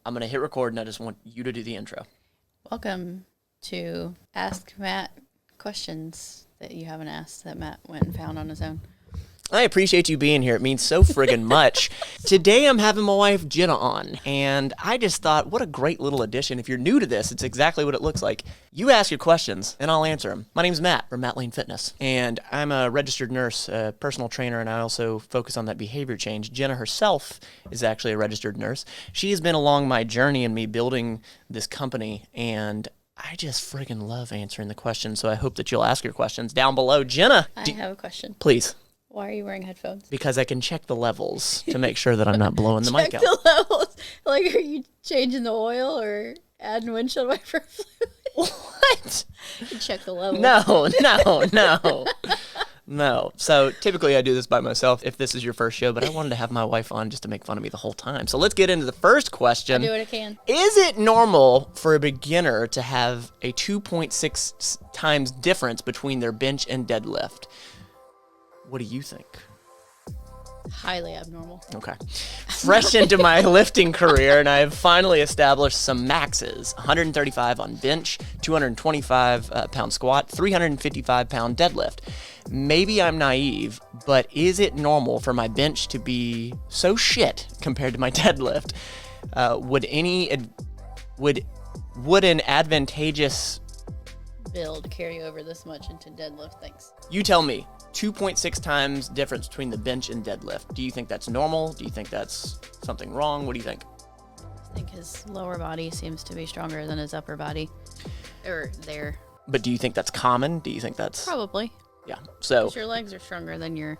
I'm going to hit record, and I just want you to do the intro. Welcome to Ask Matt questions that you haven't asked that Matt went and found on his own. I appreciate you being here. It means so friggin' much. Today I'm having my wife Jenna on, and I just thought, what a great little addition. If you're new to this, it's exactly what it looks like. You ask your questions, and I'll answer them. My name's Matt from Matt Lane Fitness, and I'm a registered nurse, a personal trainer, and I also focus on that behavior change. Jenna herself is actually a registered nurse. She has been along my journey in me building this company, and I just friggin' love answering the questions, so I hope that you'll ask your questions down below. Jenna! I have a question. Please. Why are you wearing headphones? Because I can check the levels to make sure that I'm not blowing the mic out. Check the levels. Like, are you changing the oil or adding windshield wiper fluid? What? You check the levels. No. So typically I do this by myself if this is your first show, but I wanted to have my wife on just to make fun of me the whole time. So let's get into the first question. I do what I can. Is it normal for a beginner to have a 2.6 times difference between their bench and deadlift? What do you think? Highly abnormal. Okay. Fresh into my lifting career, and I have finally established some maxes. 135 on bench, 225 pound squat, 355 pound deadlift. Maybe I'm naive, but is it normal for my bench to be so shit compared to my deadlift? Would an advantageous build carry over this much into deadlift? Thanks. You tell me. 2.6 times difference between the bench and deadlift. Do you think that's normal? Do you think that's something wrong? What do you think? I think his lower body seems to be stronger than his upper body. Or there. But do you think that's common? Do you think that's... Probably. Yeah. So... 'Cause your legs are stronger than your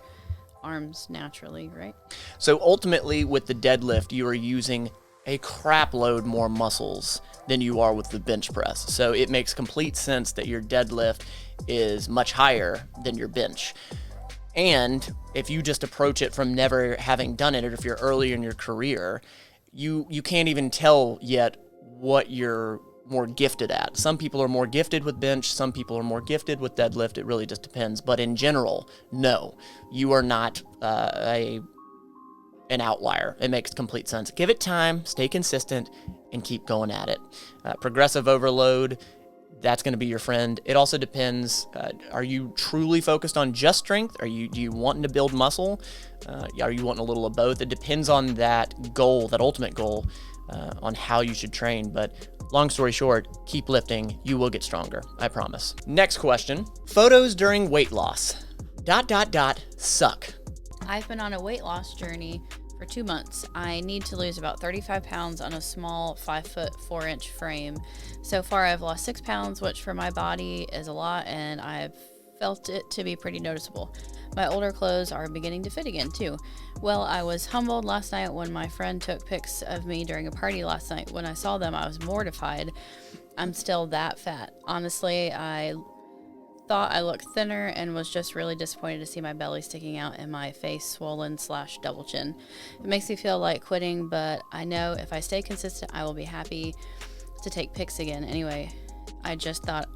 arms naturally, right? So ultimately with the deadlift, you are using a crap load more muscles than you are with the bench press. So it makes complete sense that your deadlift is much higher than your bench. And if you just approach it from never having done it, or if you're early in your career, you can't even tell yet what you're more gifted at. Some people are more gifted with bench, some people are more gifted with deadlift. It really just depends. But in general, no, you are not an outlier. It makes complete sense. Give it time, stay consistent, and keep going at it. Progressive overload, that's going to be your friend. It also depends. Are you truly focused on just strength? Do you wanting to build muscle? Are you wanting a little of both? It depends on that goal, that ultimate goal, on how you should train. But long story short, keep lifting. You will get stronger. I promise. Next question. Photos during weight loss. ... suck. I've been on a weight loss journey for 2 months. I need to lose about 35 pounds on a small 5'4" frame. So far, I've lost 6 pounds, which for my body is a lot, and I've felt it to be pretty noticeable. My older clothes are beginning to fit again, too. Well, I was humbled last night when my friend took pics of me during a party last night. When I saw them, I was mortified. I'm still that fat. Honestly, I thought I looked thinner and was just really disappointed to see my belly sticking out and my face swollen / double chin. It makes me feel like quitting, but I know if I stay consistent, I will be happy to take pics again. Anyway, I just thought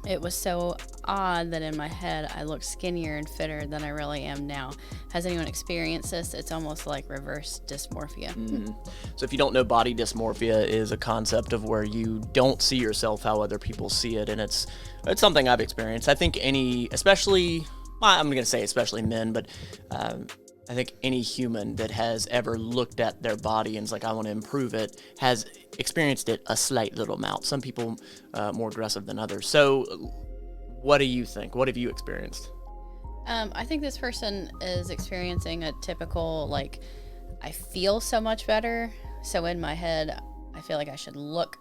it was so odd that in my head I look skinnier and fitter than I really am now. Has anyone experienced this? It's almost like reverse dysmorphia. So if you don't know, body dysmorphia is a concept of where you don't see yourself how other people see it, and it's something I've experienced. I think especially men, but I think any human that has ever looked at their body and is like, I want to improve it, has experienced it a slight little amount. Some people more aggressive than others. So what do you think? What have you experienced? I think this person is experiencing a typical, like, I feel so much better. So in my head, I feel like I should look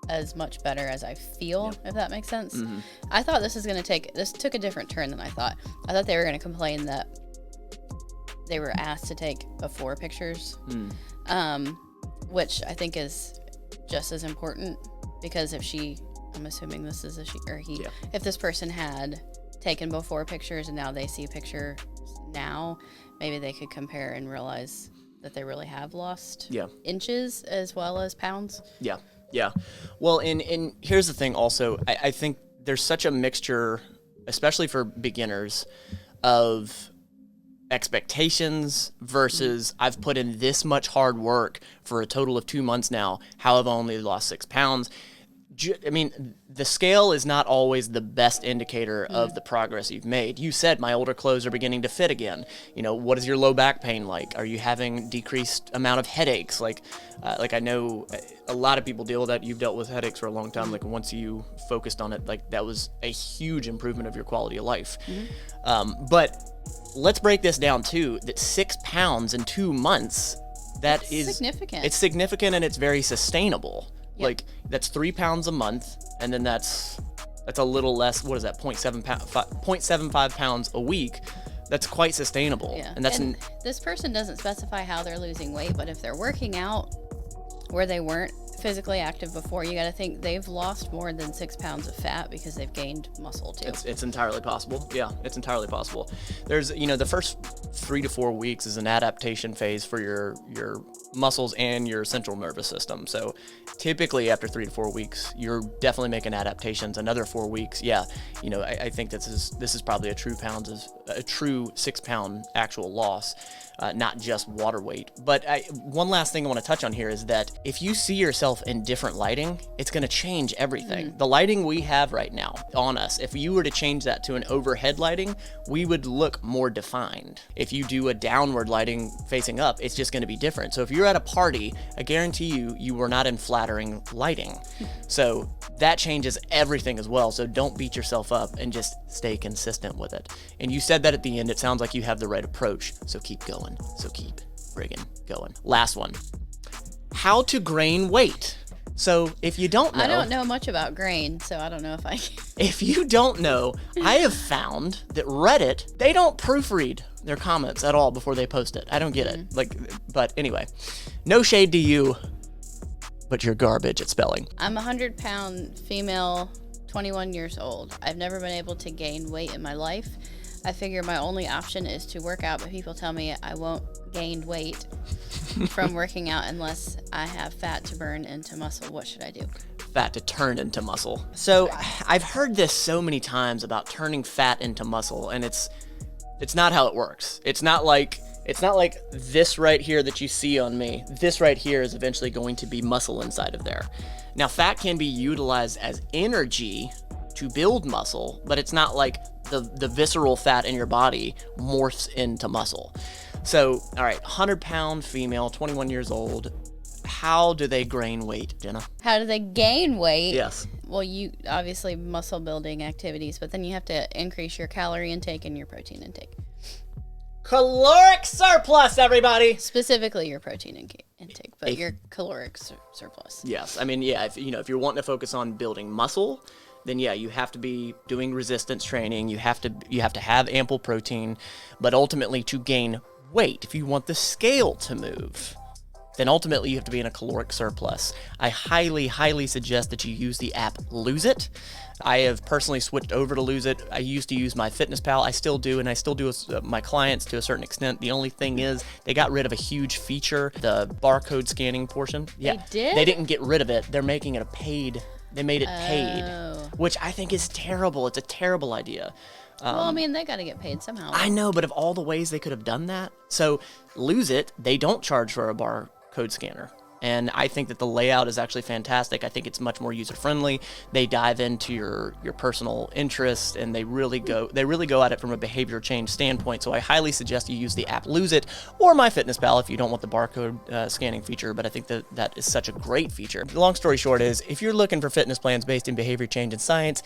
as much better as I feel, if that makes sense. Mm-hmm. I thought this took a different turn than I thought. I thought they were going to complain that they were asked to take before pictures, which I think is just as important, because I'm assuming this is a she or he, if this person had taken before pictures and now they see a picture now, maybe they could compare and realize that they really have lost inches as well as pounds. Yeah. Well, and here's the thing also, I think there's such a mixture, especially for beginners, of expectations versus I've put in this much hard work for a total of 2 months now. How have I only lost 6 pounds? I mean, the scale is not always the best indicator of the progress you've made. You said my older clothes are beginning to fit again. You know, what is your low back pain like? Are you having decreased amount of headaches? Like I know a lot of people deal with that. You've dealt with headaches for a long time. Like once you focused on it, like that was a huge improvement of your quality of life. But let's break this down too. That 6 pounds in 2 months, that's significant. It's significant and it's very sustainable. Yep. Like that's 3 pounds a month, and then that's a little less. What is that? 0.75 pounds a week. That's quite sustainable. Yeah. And that's this person doesn't specify how they're losing weight, but if they're working out where they weren't physically active before, you got to think they've lost more than 6 pounds of fat because they've gained muscle too. It's entirely possible. Yeah, it's entirely possible. There's, the first 3 to 4 weeks is an adaptation phase for your muscles and your central nervous system. So typically after 3 to 4 weeks, you're definitely making adaptations. Another 4 weeks, I think this is probably a true 6 pound actual loss. Not just water weight. But one last thing I want to touch on here is that if you see yourself in different lighting, it's going to change everything. The lighting we have right now on us, if you were to change that to an overhead lighting, we would look more defined. If you do a downward lighting facing up, it's just going to be different. So if you're at a party, I guarantee you were not in flattering lighting. So that changes everything as well. So don't beat yourself up and just stay consistent with it. And you said that at the end, it sounds like you have the right approach. So keep going. So keep friggin' going. Last one. How to gain weight. So if you don't know... I don't know much about grain, so I don't know if I can. If you don't know, I have found that Reddit, they don't proofread their comments at all before they post it. I don't get it. But anyway, no shade to you, but you're garbage at spelling. I'm a 100-pound female, 21 years old. I've never been able to gain weight in my life. I figure my only option is to work out, but people tell me I won't gain weight from working out unless I have fat to burn into muscle. What should I do? Fat to turn into muscle. So I've heard this so many times about turning fat into muscle, and it's not how it works. It's not like this right here that you see on me. This right here is eventually going to be muscle inside of there. Now, fat can be utilized as energy to build muscle, but it's not like the visceral fat in your body morphs into muscle. So, all right, 100-pound female, 21 years old. How do they gain weight, Jenna? How do they gain weight? Yes. Well, you obviously muscle building activities, but then you have to increase your calorie intake and your protein intake. Caloric surplus, everybody. Specifically your protein intake, but your caloric surplus. Yes. I mean, yeah, if you're wanting to focus on building muscle, then yeah, you have to be doing resistance training. You have to have ample protein, but ultimately to gain weight, if you want the scale to move, then ultimately you have to be in a caloric surplus. I highly, highly suggest that you use the app Lose It. I have personally switched over to Lose It. I used to use my FitnessPal. I still do, and I still do my clients to a certain extent. The only thing is they got rid of a huge feature, the barcode scanning portion. Yeah, they did? They didn't get rid of it. They're making it a paid. They made it paid, which I think is terrible. It's a terrible idea. Well, I mean, they got to get paid somehow. I know, but of all the ways they could have done that. So Lose It, they don't charge for a barcode scanner. And I think that the layout is actually fantastic. I think it's much more user-friendly. They dive into your personal interests, and they really go at it from a behavior change standpoint. So I highly suggest you use the app Lose It or MyFitnessPal if you don't want the barcode scanning feature. But I think that is such a great feature. The long story short is, if you're looking for fitness plans based in behavior change and science,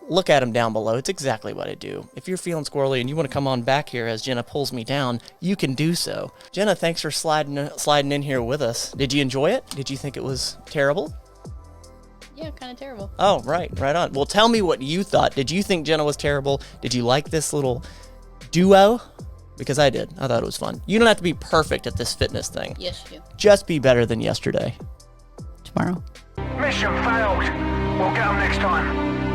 look at them down below. It's exactly what I do. If you're feeling squirrely and you want to come on back here as Jenna pulls me down, you can do so. Jenna, thanks for sliding in here with us. Did you enjoy it? Did you think it was terrible? Yeah, kind of terrible. Oh, right on. Well, tell me what you thought. Did you think Jenna was terrible? Did you like this little duo? Because I did. I thought it was fun. You don't have to be perfect at this fitness thing. Yes, you do. Just be better than yesterday. Tomorrow. Mission failed. We'll get them next time.